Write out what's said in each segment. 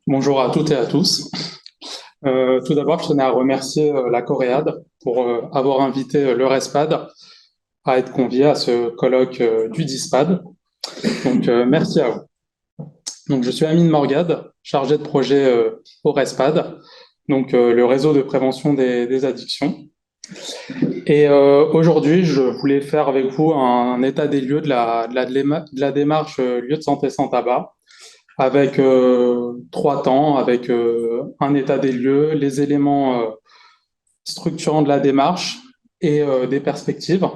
Bonjour à toutes et à tous. Tout d'abord, je tenais à remercier la Coréade pour avoir invité le RESPAD à être convié à ce colloque du DISPAD. Donc, merci à vous. Donc, je suis Amine Morgade, chargé de projet au RESPAD, donc le réseau de prévention des addictions. Et aujourd'hui, je voulais faire avec vous un état des lieux de la démarche lieu de santé sans tabac avec trois temps, avec un état des lieux, les éléments structurants de la démarche et des perspectives.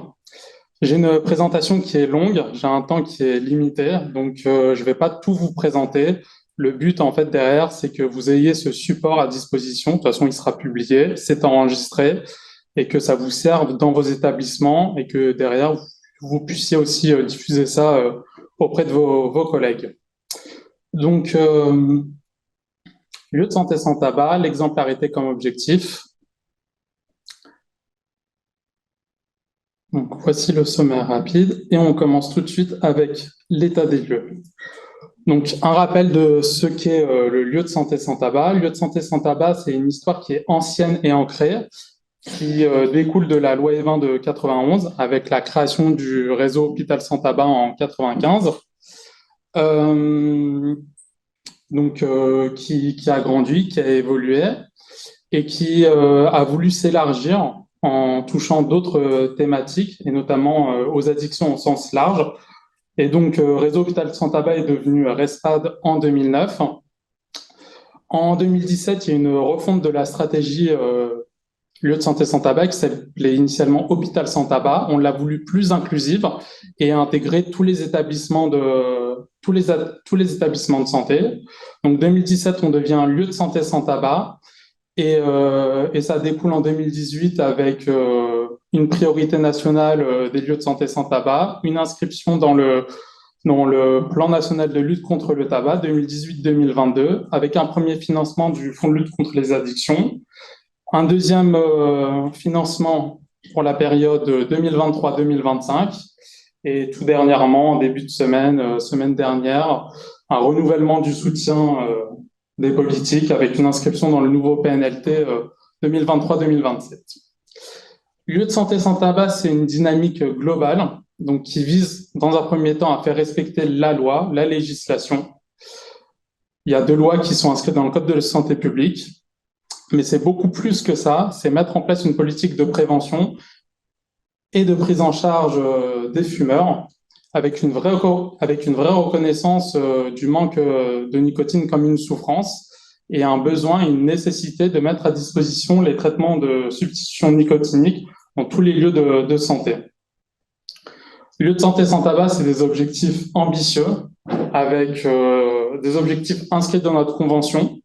J'ai une présentation qui est longue, j'ai un temps qui est limité, donc je ne vais pas tout vous présenter. Le but, en fait, derrière, c'est que vous ayez ce support à disposition. De toute façon, il sera publié, c'est enregistré, et que ça vous serve dans vos établissements, et que derrière, vous puissiez aussi diffuser ça auprès de vos collègues. Donc, lieu de santé sans tabac, l'exemplarité comme objectif. Donc, voici le sommaire rapide et on commence tout de suite avec l'état des lieux. Donc, un rappel de ce qu'est le lieu de santé sans tabac. Le lieu de santé sans tabac, c'est une histoire qui est ancienne et ancrée, qui découle de la loi E20 de 91 avec la création du réseau Hôpital sans tabac en 95. Qui a grandi, qui a évolué et qui a voulu s'élargir en touchant d'autres thématiques, et notamment aux addictions au sens large. Et donc, Réseau Hôpital Sans Tabac est devenu RESPAD en 2009. En 2017, il y a une refonte de la stratégie lieu de santé sans tabac qui s'appelait initialement Hôpital Sans Tabac. On l'a voulu plus inclusive et a intégré tous les établissements tous les établissements de santé. Donc, 2017, on devient un lieu de santé sans tabac. Et ça découle en 2018 avec une priorité nationale des lieux de santé sans tabac, une inscription dans le plan national de lutte contre le tabac 2018-2022, avec un premier financement du Fonds de lutte contre les addictions, un deuxième financement pour la période 2023-2025, et tout dernièrement, en début de semaine dernière, un renouvellement du soutien des politiques avec une inscription dans le nouveau PNLT 2023-2027. Lieu de santé sans tabac, c'est une dynamique globale, donc qui vise dans un premier temps à faire respecter la loi, la législation. Il y a deux lois qui sont inscrites dans le Code de la santé publique, mais c'est beaucoup plus que ça, c'est mettre en place une politique de prévention et de prise en charge des fumeurs avec une vraie reconnaissance du manque de nicotine comme une souffrance et un besoin et une nécessité de mettre à disposition les traitements de substitution nicotinique dans tous les lieux de santé. Lieu de santé sans tabac, c'est des objectifs ambitieux avec des objectifs inscrits dans notre convention.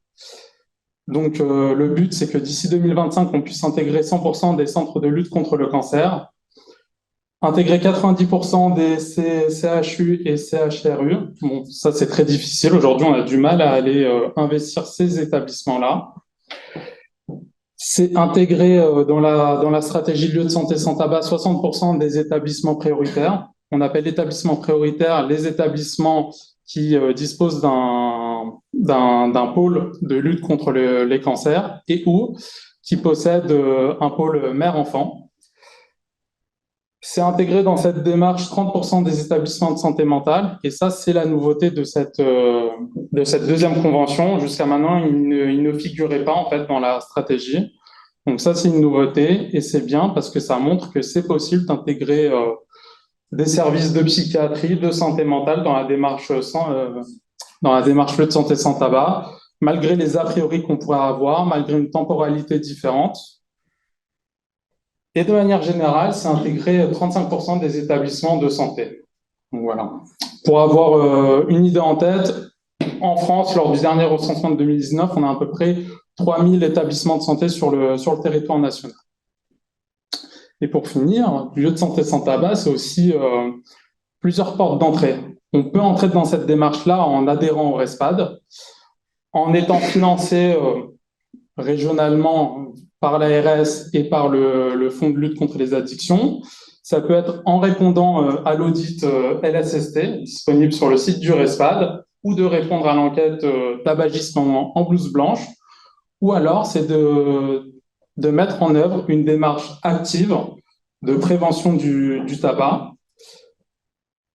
Donc, le but, c'est que d'ici 2025, on puisse intégrer 100% des centres de lutte contre le cancer, intégrer 90% des CHU et CHRU. Bon, ça, c'est très difficile. Aujourd'hui, on a du mal à aller investir ces établissements-là. C'est intégrer dans la stratégie de lieu de santé sans tabac 60% des établissements prioritaires. On appelle établissements prioritaires les établissements qui disposent d'un pôle de lutte contre les cancers et ou qui possèdent un pôle mère-enfant. C'est intégré dans cette démarche 30% des établissements de santé mentale, et ça, c'est la nouveauté de cette deuxième convention. Jusqu'à maintenant, il ne figurait pas en fait dans la stratégie. Donc ça, c'est une nouveauté, et c'est bien parce que ça montre que c'est possible d'intégrer des services de psychiatrie, de santé mentale dans la démarche lieu de santé sans tabac, malgré les a priori qu'on pourrait avoir, malgré une temporalité différente. Et de manière générale, c'est intégrer 35% des établissements de santé. Donc voilà. Pour avoir une idée en tête, en France, lors du dernier recensement de 2019, on a à peu près 3000 établissements de santé sur le territoire national. Et pour finir, lieu de santé sans tabac, c'est aussi plusieurs portes d'entrée. On peut entrer dans cette démarche-là en adhérant au RESPAD, en étant financé régionalement par l'ARS et par le Fonds de lutte contre les addictions. Ça peut être en répondant à l'audit LSST, disponible sur le site du RESPAD, ou de répondre à l'enquête tabagisme en blouse blanche, ou alors c'est de mettre en œuvre une démarche active de prévention du tabac,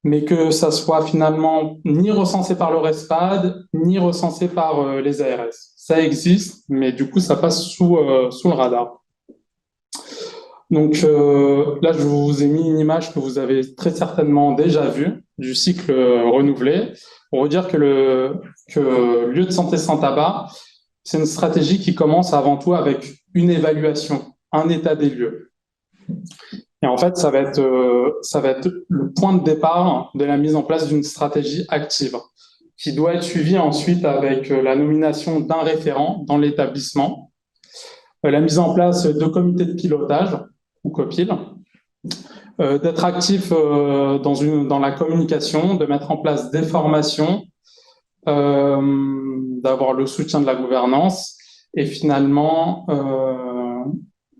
mais que ça soit finalement ni recensé par le RESPAD, ni recensé par les ARS. Ça existe, mais du coup, ça passe sous le radar. Donc là, je vous ai mis une image que vous avez très certainement déjà vue du cycle renouvelé pour vous dire que lieu de santé sans tabac, c'est une stratégie qui commence avant tout avec une évaluation, un état des lieux. Et en fait, ça va être le point de départ de la mise en place d'une stratégie active qui doit être suivie ensuite avec la nomination d'un référent dans l'établissement, la mise en place de comités de pilotage ou COPIL, d'être actif dans la communication, de mettre en place des formations, d'avoir le soutien de la gouvernance et finalement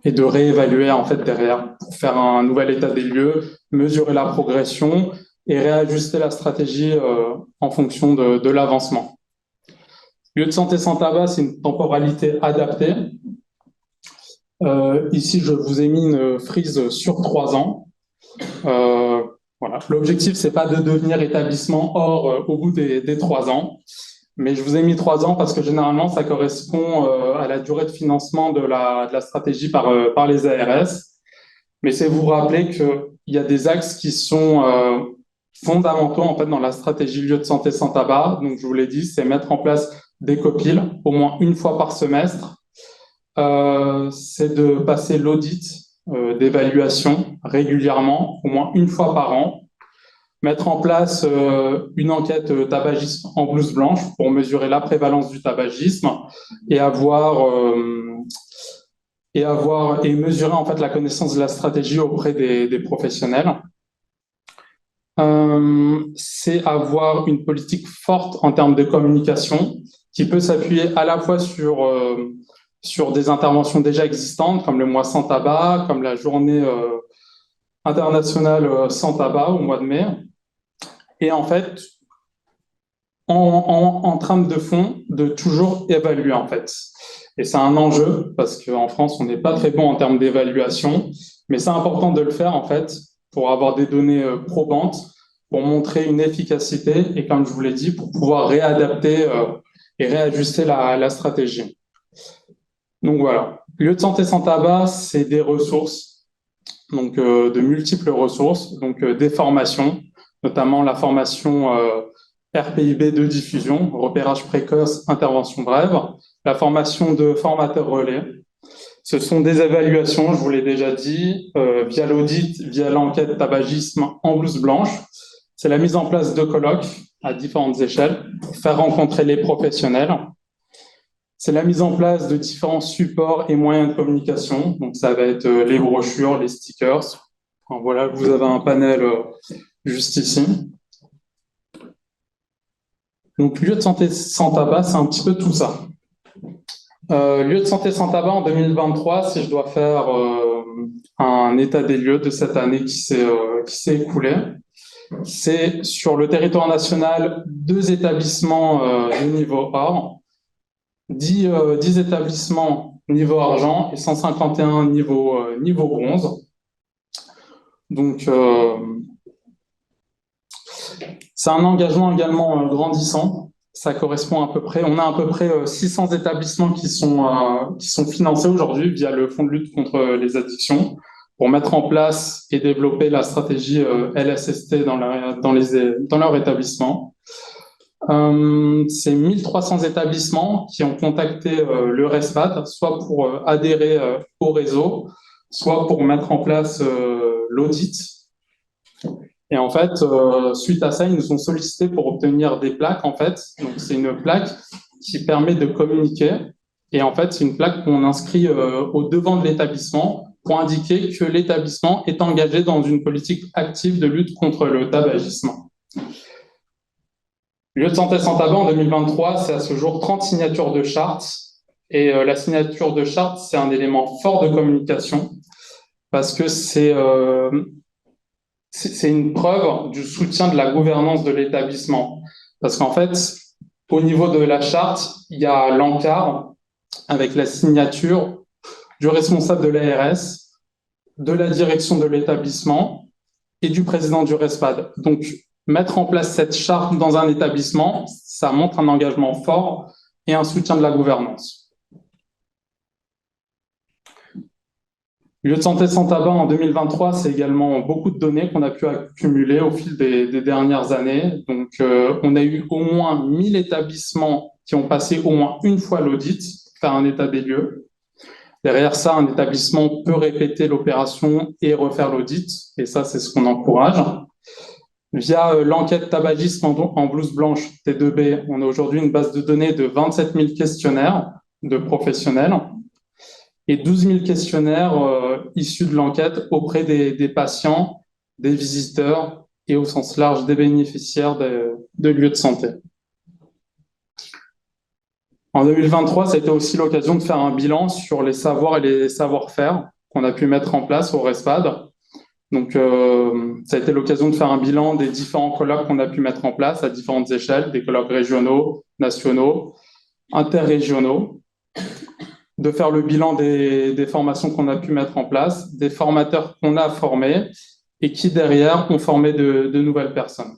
et de réévaluer en fait derrière pour faire un nouvel état des lieux, mesurer la progression et réajuster la stratégie en fonction de l'avancement. Lieu de santé sans tabac, c'est une temporalité adaptée. Ici, je vous ai mis une frise sur 3 ans. Voilà. L'objectif, c'est pas de devenir établissement hors au bout des 3 ans. Mais je vous ai mis 3 ans parce que généralement, ça correspond à la durée de financement de la stratégie par les ARS. Mais c'est vous rappeler qu'il y a des axes qui sont fondamentaux en fait dans la stratégie lieu de santé sans tabac. Donc, je vous l'ai dit, c'est mettre en place des copiles au moins une fois par semestre. C'est de passer l'audit d'évaluation régulièrement, au moins une fois par an. Mettre en place une enquête tabagisme en blouse blanche pour mesurer la prévalence du tabagisme et mesurer en fait la connaissance de la stratégie auprès des professionnels. C'est avoir une politique forte en termes de communication qui peut s'appuyer à la fois sur des interventions déjà existantes comme le mois sans tabac, comme la journée internationale sans tabac au mois de mai. Et en fait, en trame de fond, de toujours évaluer en fait. Et c'est un enjeu parce qu'en France, on n'est pas très bon en termes d'évaluation, mais c'est important de le faire en fait pour avoir des données probantes, pour montrer une efficacité et comme je vous l'ai dit, pour pouvoir réadapter et réajuster la stratégie. Donc voilà, lieu de santé sans tabac, c'est des ressources, donc de multiples ressources, donc des formations, notamment la formation RPIB de diffusion, repérage précoce, intervention brève, la formation de formateur relais. Ce sont des évaluations, je vous l'ai déjà dit, via l'audit, via l'enquête tabagisme en blouse blanche. C'est la mise en place de colloques à différentes échelles pour faire rencontrer les professionnels. C'est la mise en place de différents supports et moyens de communication. Donc, ça va être les brochures, les stickers. Enfin, voilà, vous avez un panel juste ici. Donc, lieu de santé sans tabac, c'est un petit peu tout ça. Lieu de santé sans tabac en 2023, si je dois faire un état des lieux de cette année qui s'est écoulée, c'est sur le territoire national 2 établissements de niveau or, 10 établissements niveau argent et 151 niveau bronze. Donc, c'est un engagement également grandissant. Ça correspond on a à peu près 600 établissements qui sont financés aujourd'hui via le Fonds de lutte contre les addictions pour mettre en place et développer la stratégie LSST dans leur établissement. C'est 1300 établissements qui ont contacté le RESPAD, soit pour adhérer au réseau, soit pour mettre en place l'audit. Et en fait, suite à ça, ils nous ont sollicité pour obtenir des plaques, en fait. Donc, c'est une plaque qui permet de communiquer. Et en fait, c'est une plaque qu'on inscrit au devant de l'établissement pour indiquer que l'établissement est engagé dans une politique active de lutte contre le tabagisme. Lieu de santé sans tabac en 2023, c'est à ce jour 30 signatures de charte. Et la signature de charte, c'est un élément fort de communication parce que c'est une preuve du soutien de la gouvernance de l'établissement. Parce qu'en fait, au niveau de la charte, il y a l'encart avec la signature du responsable de l'ARS, de la direction de l'établissement et du président du RESPAD. Donc, mettre en place cette charte dans un établissement, ça montre un engagement fort et un soutien de la gouvernance. Lieu de santé sans tabac en 2023, c'est également beaucoup de données qu'on a pu accumuler au fil des dernières années. Donc, on a eu au moins 1000 établissements qui ont passé au moins une fois l'audit, faire un état des lieux. Derrière ça, un établissement peut répéter l'opération et refaire l'audit, et ça, c'est ce qu'on encourage. Via l'enquête tabagisme en blouse blanche T2B, on a aujourd'hui une base de données de 27 000 questionnaires de professionnels et 12 000 questionnaires issus de l'enquête auprès des patients, des visiteurs et au sens large des bénéficiaires de lieux de santé. En 2023, ça a été aussi l'occasion de faire un bilan sur les savoirs et les savoir-faire qu'on a pu mettre en place au RESPAD. Donc, ça a été l'occasion de faire un bilan des différents colloques qu'on a pu mettre en place à différentes échelles, des colloques régionaux, nationaux, interrégionaux, de faire le bilan des formations qu'on a pu mettre en place, des formateurs qu'on a formés et qui, derrière, ont formé de nouvelles personnes.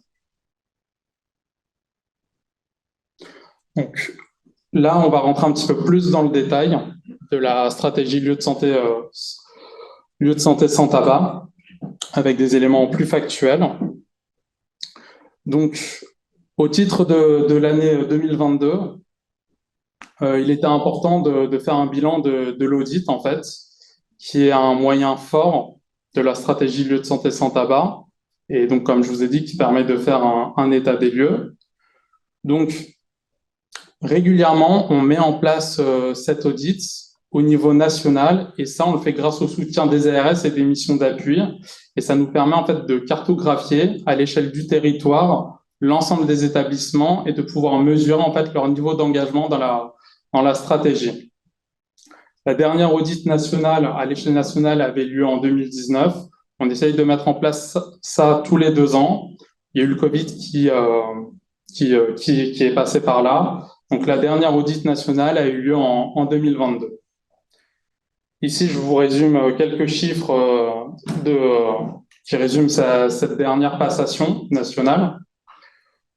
Donc, là, on va rentrer un petit peu plus dans le détail de la stratégie lieu de santé sans tabac, avec des éléments plus factuels. Donc, au titre de l'année 2022, il était important de faire un bilan de l'audit, en fait, qui est un moyen fort de la stratégie lieu de santé sans tabac, et donc, comme je vous ai dit, qui permet de faire un état des lieux. Donc, régulièrement, on met en place cet audit au niveau national, et ça, on le fait grâce au soutien des ARS et des missions d'appui, et ça nous permet en fait de cartographier à l'échelle du territoire l'ensemble des établissements et de pouvoir mesurer en fait leur niveau d'engagement dans la stratégie. La dernière audit nationale à l'échelle nationale avait lieu en 2019. On essaye de mettre en place ça tous les 2 ans. Il y a eu le Covid qui est passé par là. Donc la dernière audit nationale a eu lieu en 2022. Ici, je vous résume quelques chiffres qui résument cette dernière passation nationale.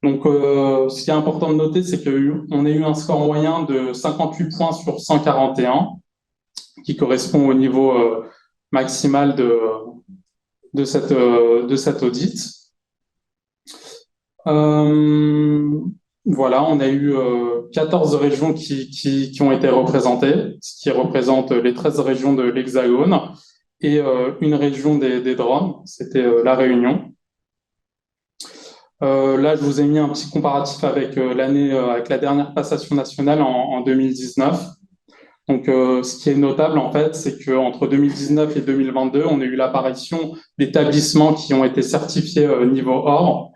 Donc, ce qui est important de noter, c'est qu'on a eu un score moyen de 58 points sur 141, qui correspond au niveau maximal de cet audit. Voilà, on a eu 14 régions qui ont été représentées, ce qui représente les 13 régions de l'Hexagone et une région des Drômes, c'était La Réunion. Là, je vous ai mis un petit comparatif avec avec la dernière passation nationale en 2019. Donc, ce qui est notable, en fait, c'est qu'entre 2019 et 2022, on a eu l'apparition d'établissements qui ont été certifiés niveau or.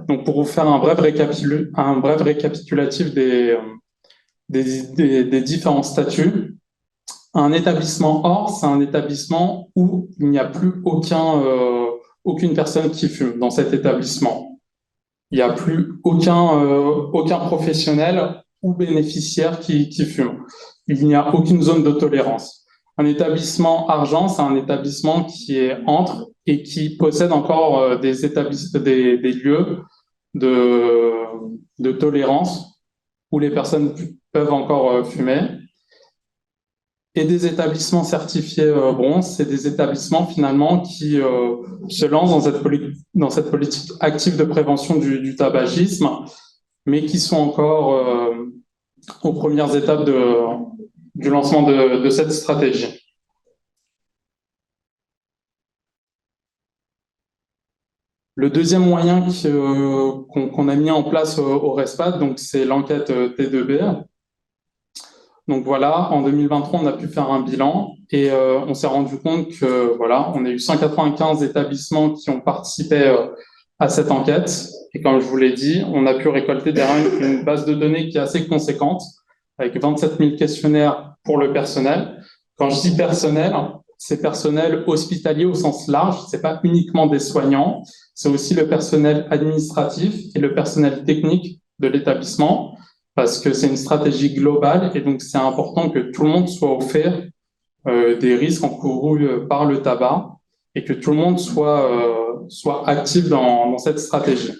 Donc, pour vous faire un bref récapitulatif des différents statuts, un établissement or, c'est un établissement où il n'y a plus aucune personne qui fume dans cet établissement. Il n'y a plus aucun professionnel ou bénéficiaire qui fume. Il n'y a aucune zone de tolérance. Un établissement argent, c'est un établissement qui est entre et qui possède encore des lieux de tolérance où les personnes peuvent encore fumer. Et des établissements certifiés bronze, c'est des établissements finalement qui se lancent dans cette politique active de prévention du tabagisme, mais qui sont encore aux premières étapes du lancement de cette stratégie. Le deuxième moyen qu'on a mis en place au RESPAD, donc c'est l'enquête T2B. Donc voilà, en 2023, on a pu faire un bilan et on s'est rendu compte que voilà, on a eu 195 établissements qui ont participé à cette enquête. Et comme je vous l'ai dit, on a pu récolter derrière une base de données qui est assez conséquente, avec 27 000 questionnaires pour le personnel. Quand je dis personnel, c'est personnel hospitalier au sens large, c'est pas uniquement des soignants, c'est aussi le personnel administratif et le personnel technique de l'établissement parce que c'est une stratégie globale et donc c'est important que tout le monde soit au fait des risques encourus par le tabac et que tout le monde soit actif dans cette stratégie.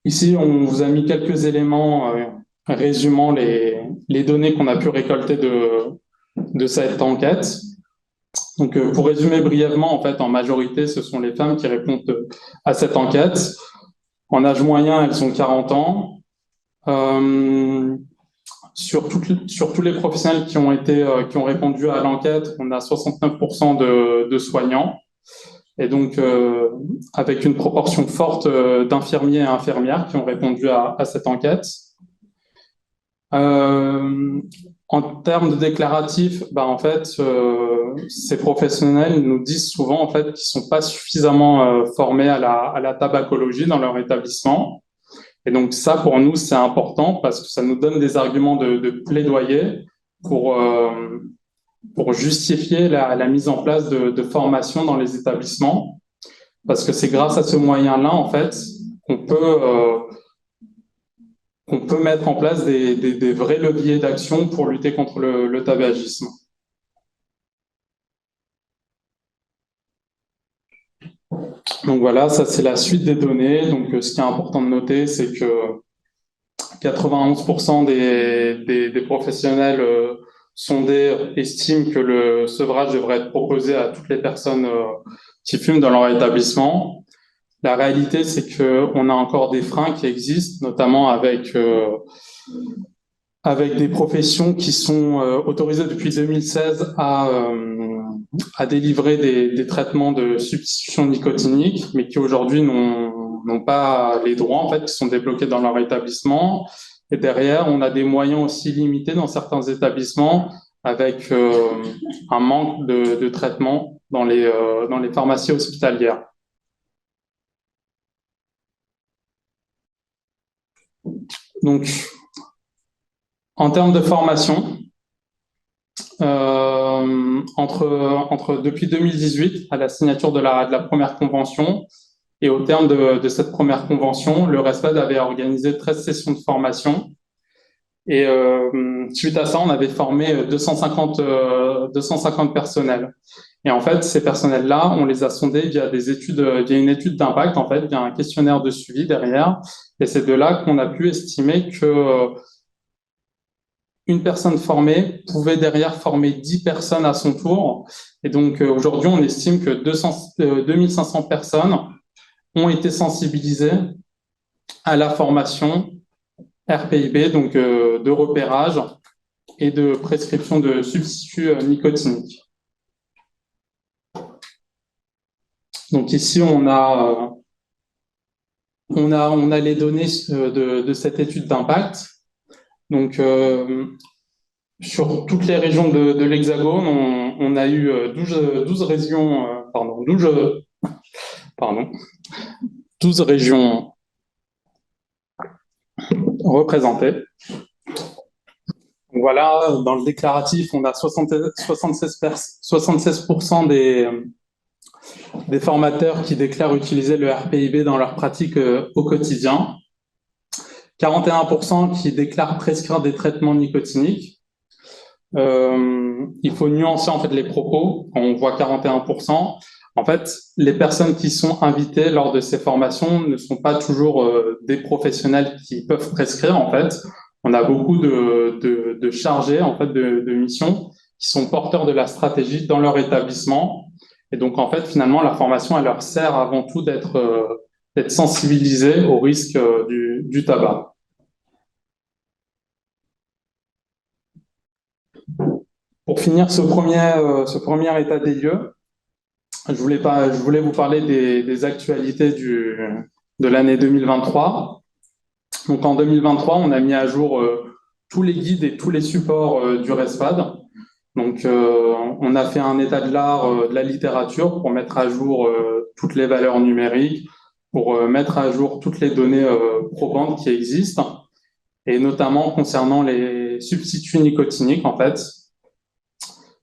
Ici, on vous a mis quelques éléments résumant les données qu'on a pu récolter de cette enquête. Donc, pour résumer brièvement, en fait, en majorité, ce sont les femmes qui répondent à cette enquête. En âge moyen, elles ont 40 ans. Sur tous les professionnels qui ont répondu à l'enquête, on a 69% de soignants. Et donc, avec une proportion forte d'infirmiers et infirmières qui ont répondu à cette enquête. En termes de déclaratifs, en fait, ces professionnels nous disent souvent en fait qu'ils sont pas suffisamment formés à la tabacologie dans leur établissement. Et donc ça, pour nous, c'est important parce que ça nous donne des arguments de plaidoyer pour justifier la mise en place de formation dans les établissements. Parce que c'est grâce à ce moyen-là, en fait, qu'on peut mettre en place des vrais leviers d'action pour lutter contre le tabagisme. Donc voilà, ça c'est la suite des données. Donc ce qui est important de noter, c'est que 91% des professionnels sondés estiment que le sevrage devrait être proposé à toutes les personnes qui fument dans leur établissement. La réalité, c'est qu'on a encore des freins qui existent, notamment avec des professions qui sont autorisées depuis 2016 à délivrer des traitements de substitution nicotinique, mais qui aujourd'hui n'ont pas les droits, en fait, qui sont débloqués dans leur établissement. Et derrière, on a des moyens aussi limités dans certains établissements avec un manque de traitement dans les pharmacies hospitalières. Donc, en termes de formation, depuis 2018, à la signature de la première convention, et au terme de cette première convention, le RESPAD avait organisé 13 sessions de formation. Et suite à ça, on avait formé 250 personnels. Et en fait, ces personnels-là, on les a sondés via une étude d'impact, en fait, via un questionnaire de suivi derrière. Et c'est de là qu'on a pu estimer que une personne formée pouvait derrière former 10 personnes à son tour. Et donc, aujourd'hui, on estime que 2500 personnes ont été sensibilisées à la formation RPIB, donc de repérage et de prescription de substituts nicotiniques. Donc ici, on a les données de cette étude d'impact. Donc, sur toutes les régions de l'Hexagone, on a eu 12 régions représentées. Donc voilà, dans le déclaratif, on a 76% des formateurs qui déclarent utiliser le RPIB dans leur pratique au quotidien. 41% qui déclarent prescrire des traitements nicotiniques. Il faut nuancer en fait les propos. Quand on voit 41%, en fait, les personnes qui sont invitées lors de ces formations ne sont pas toujours des professionnels qui peuvent prescrire. En fait, on a beaucoup de chargés en fait de missions qui sont porteurs de la stratégie dans leur établissement. Et donc en fait, finalement, la formation elle leur sert avant tout d'être sensibilisés au risque du tabac. Pour finir ce premier état des lieux, je voulais vous parler des actualités de l'année 2023. Donc en 2023, on a mis à jour tous les guides et tous les supports du RESPAD. Donc on a fait un état de l'art de la littérature pour mettre à jour toutes les valeurs numériques, pour mettre à jour toutes les données probantes qui existent, et notamment concernant les substituts nicotiniques en fait.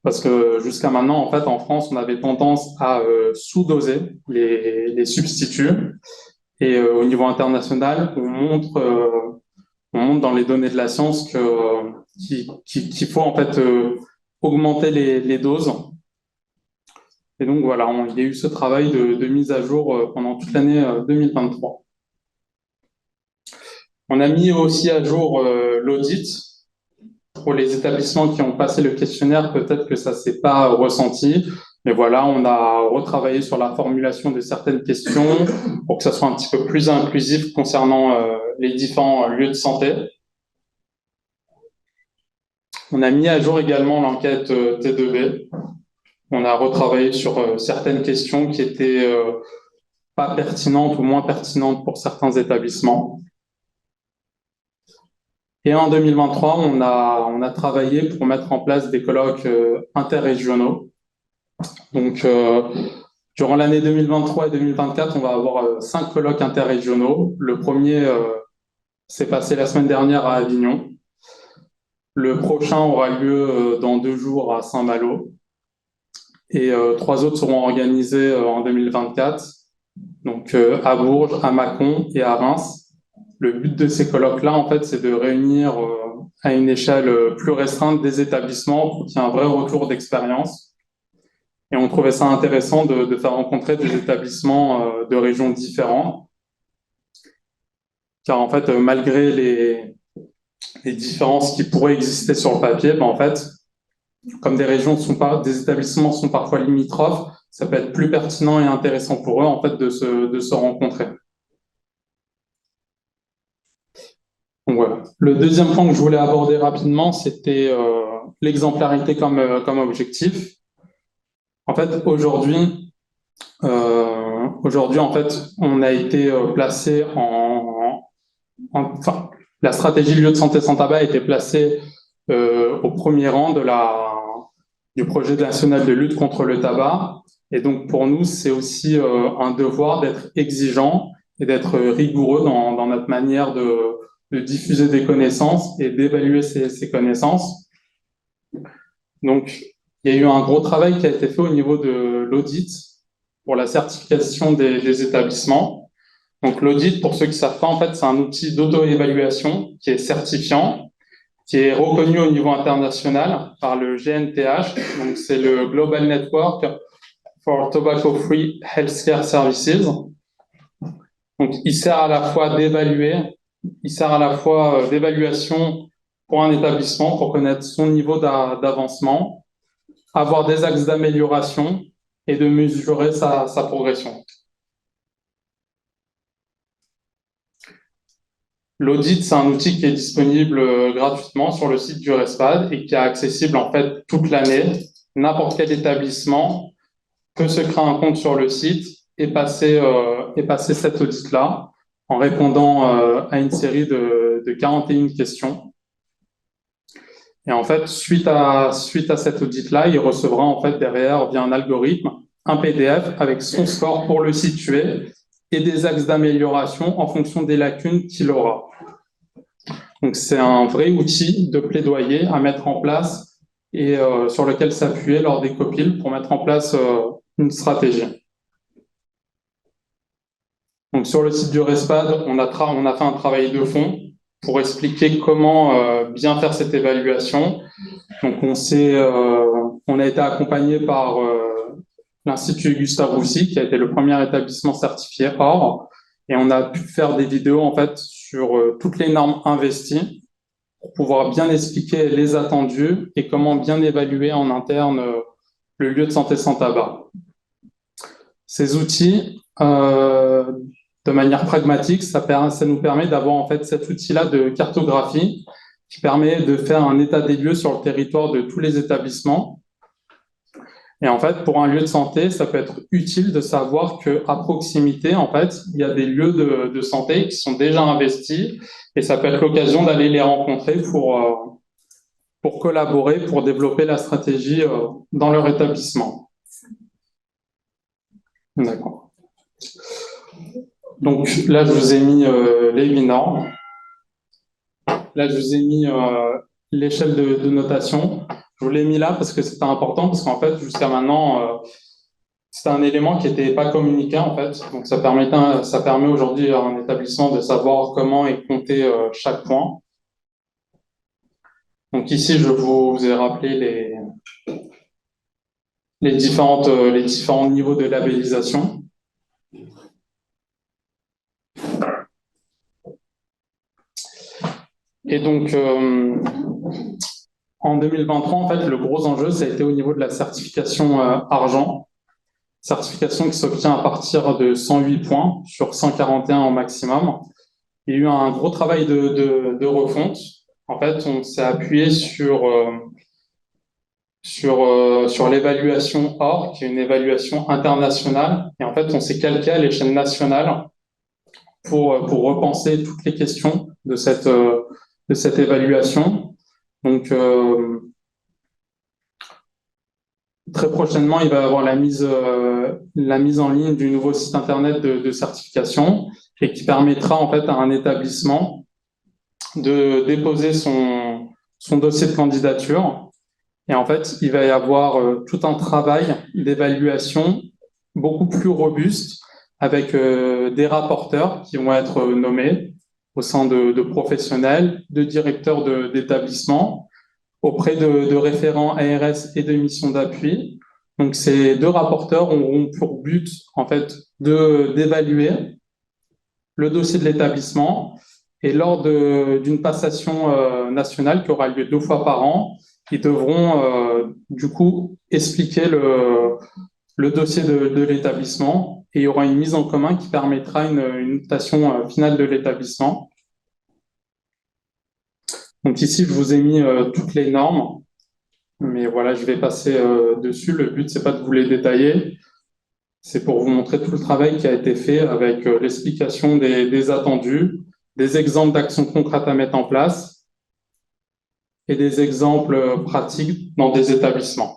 Parce que jusqu'à maintenant, en fait, en France, on avait tendance à sous-doser les substituts. Et au niveau international, on montre dans les données de la science qu'il faut en fait augmenter les doses. Et donc voilà, il y a eu ce travail de mise à jour pendant toute l'année 2023. On a mis aussi à jour l'audit. Pour les établissements qui ont passé le questionnaire, peut-être que ça ne s'est pas ressenti. Mais voilà, on a retravaillé sur la formulation de certaines questions pour que ça soit un petit peu plus inclusif concernant les différents lieux de santé. On a mis à jour également l'enquête T2B. On a retravaillé sur certaines questions qui étaient pas pertinentes ou moins pertinentes pour certains établissements. Et en 2023, on a travaillé pour mettre en place des colloques interrégionaux. Donc, durant l'année 2023 et 2024, on va avoir 5 colloques interrégionaux. Le premier s'est passé la semaine dernière à Avignon. Le prochain aura lieu dans 2 jours à Saint-Malo. Et 3 autres seront organisés en 2024, donc à Bourges, à Mâcon et à Reims. Le but de ces colloques-là, en fait, c'est de réunir à une échelle plus restreinte des établissements pour qu'il y ait un vrai retour d'expérience. Et on trouvait ça intéressant de faire rencontrer des établissements de régions différentes. Car en fait, malgré les différences qui pourraient exister sur le papier, ben, en fait, comme des établissements sont parfois limitrophes, ça peut être plus pertinent et intéressant pour eux en fait de se rencontrer. Donc voilà. Le deuxième point que je voulais aborder rapidement, c'était l'exemplarité comme objectif. En fait, aujourd'hui, en fait, on a été placé enfin, la stratégie lieu de santé sans tabac a été placée au premier rang du projet national de lutte contre le tabac. Et donc, pour nous, c'est aussi un devoir d'être exigeant et d'être rigoureux dans notre manière de diffuser des connaissances et d'évaluer ces connaissances. Donc, il y a eu un gros travail qui a été fait au niveau de l'audit pour la certification des établissements. Donc, l'audit, pour ceux qui ne savent pas, en fait, c'est un outil d'auto-évaluation qui est certifiant, qui est reconnu au niveau international par le GNTH. Donc, c'est le Global Network for Tobacco Free Healthcare Services. Donc, il sert à la fois d'évaluation pour un établissement, pour connaître son niveau d'avancement, avoir des axes d'amélioration et de mesurer sa progression. L'audit, c'est un outil qui est disponible gratuitement sur le site du RESPAD et qui est accessible en fait toute l'année. N'importe quel établissement peut se créer un compte sur le site et passer cet audit-là en répondant à une série de 41 questions. Et en fait, suite à cet audit-là, il recevra en fait derrière, via un algorithme, un PDF avec son score pour le situer et des axes d'amélioration en fonction des lacunes qu'il aura. Donc, c'est un vrai outil de plaidoyer à mettre en place et sur lequel s'appuyer lors des copiles pour mettre en place une stratégie. Donc, sur le site du RESPAD, on a fait un travail de fond pour expliquer comment bien faire cette évaluation. Donc, on a été accompagné par l'Institut Gustave Roussy, qui a été le premier établissement certifié OR, et on a pu faire des vidéos en fait sur toutes les normes investies pour pouvoir bien expliquer les attendus et comment bien évaluer en interne le lieu de santé sans tabac. Ces outils, de manière pragmatique, ça nous permet d'avoir en fait cet outil-là de cartographie qui permet de faire un état des lieux sur le territoire de tous les établissements. Et en fait, pour un lieu de santé, ça peut être utile de savoir qu'à proximité, en fait, il y a des lieux de santé qui sont déjà investis et ça peut être l'occasion d'aller les rencontrer pour collaborer, pour développer la stratégie dans leur établissement. D'accord. Donc là, je vous ai mis les 8 normes. Là, je vous ai mis l'échelle de notation. Je vous l'ai mis là parce que c'était important, parce qu'en fait, jusqu'à maintenant, c'était un élément qui n'était pas communiqué en fait. Donc ça permet aujourd'hui à un établissement de savoir comment est compté chaque point. Donc ici, je vous ai rappelé les différents niveaux de labellisation. Et donc, en 2023, en fait, le gros enjeu, ça a été au niveau de la certification argent. Certification qui s'obtient à partir de 108 points sur 141 au maximum. Il y a eu un gros travail de refonte. En fait, on s'est appuyé sur l'évaluation OR, qui est une évaluation internationale. Et en fait, on s'est calqué à l'échelle nationale pour repenser toutes les questions de cette évaluation. Donc, très prochainement, il va y avoir la mise en ligne du nouveau site internet de certification et qui permettra en fait à un établissement de déposer son dossier de candidature. Et en fait, il va y avoir tout un travail d'évaluation beaucoup plus robuste avec des rapporteurs qui vont être nommés au sein de professionnels, de directeurs d'établissements, auprès de référents ARS et de missions d'appui. Donc, ces deux rapporteurs auront pour but, en fait, d'évaluer le dossier de l'établissement et lors d'une passation nationale qui aura lieu 2 fois par an, ils devront, du coup, expliquer le dossier de l'établissement et il y aura une mise en commun qui permettra une notation finale de l'établissement. Donc ici, je vous ai mis toutes les normes, mais voilà, je vais passer dessus. Le but, c'est pas de vous les détailler, c'est pour vous montrer tout le travail qui a été fait avec l'explication des attendus, des exemples d'actions concrètes à mettre en place et des exemples pratiques dans des établissements.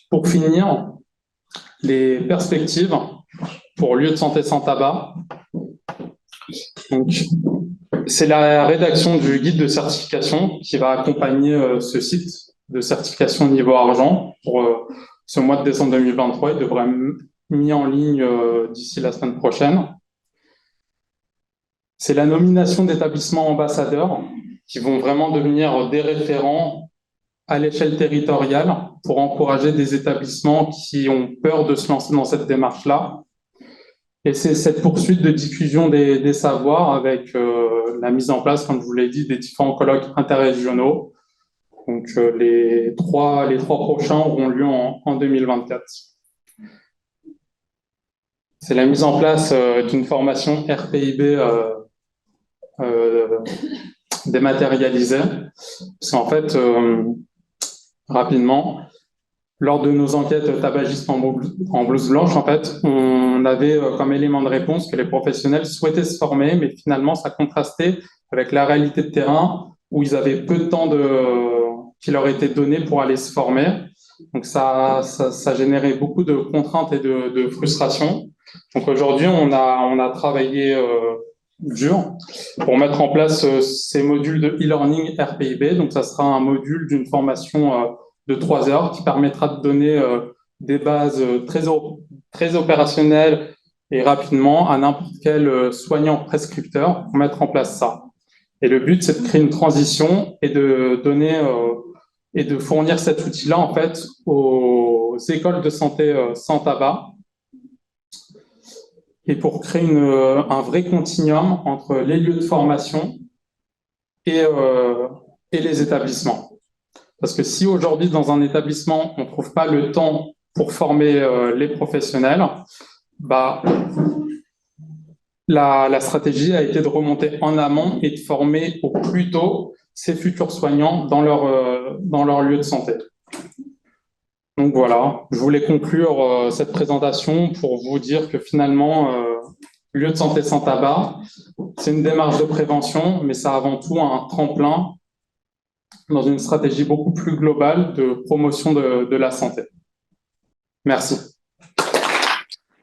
Pour finir, les perspectives pour lieu de santé sans tabac. Donc, c'est la rédaction du guide de certification qui va accompagner ce site de certification niveau argent pour ce mois de décembre 2023. Il devrait être mis en ligne d'ici la semaine prochaine. C'est la nomination d'établissements ambassadeurs qui vont vraiment devenir des référents à l'échelle territoriale pour encourager des établissements qui ont peur de se lancer dans cette démarche-là. Et c'est cette poursuite de diffusion des savoirs avec la mise en place, comme je vous l'ai dit, des différents colloques interrégionaux. Donc les trois prochains auront lieu en 2024. C'est la mise en place d'une formation RPIB dématérialisée. Parce qu'en fait, rapidement, lors de nos enquêtes tabagisme en blouse blanche, en fait, on avait comme élément de réponse que les professionnels souhaitaient se former, mais finalement, ça contrastait avec la réalité de terrain où ils avaient peu de temps qui leur était donné pour aller se former. Donc, ça générait beaucoup de contraintes et de frustration. Donc, aujourd'hui, on a travaillé dur pour mettre en place ces modules de e-learning RPIB. Donc, ça sera un module d'une formation de 3 heures qui permettra de donner des bases très opérationnelles et rapidement à n'importe quel soignant prescripteur pour mettre en place ça. Et le but, c'est de créer une transition et de donner et de fournir cet outil-là en fait aux écoles de santé sans tabac et pour créer un vrai continuum entre les lieux de formation et les établissements. Parce que si aujourd'hui, dans un établissement, on ne trouve pas le temps pour former les professionnels, la stratégie a été de remonter en amont et de former au plus tôt ces futurs soignants dans leur lieu de santé. Donc voilà, je voulais conclure cette présentation pour vous dire que finalement, lieu de santé sans tabac, c'est une démarche de prévention, mais c'est avant tout un tremplin dans une stratégie beaucoup plus globale de promotion de la santé. Merci.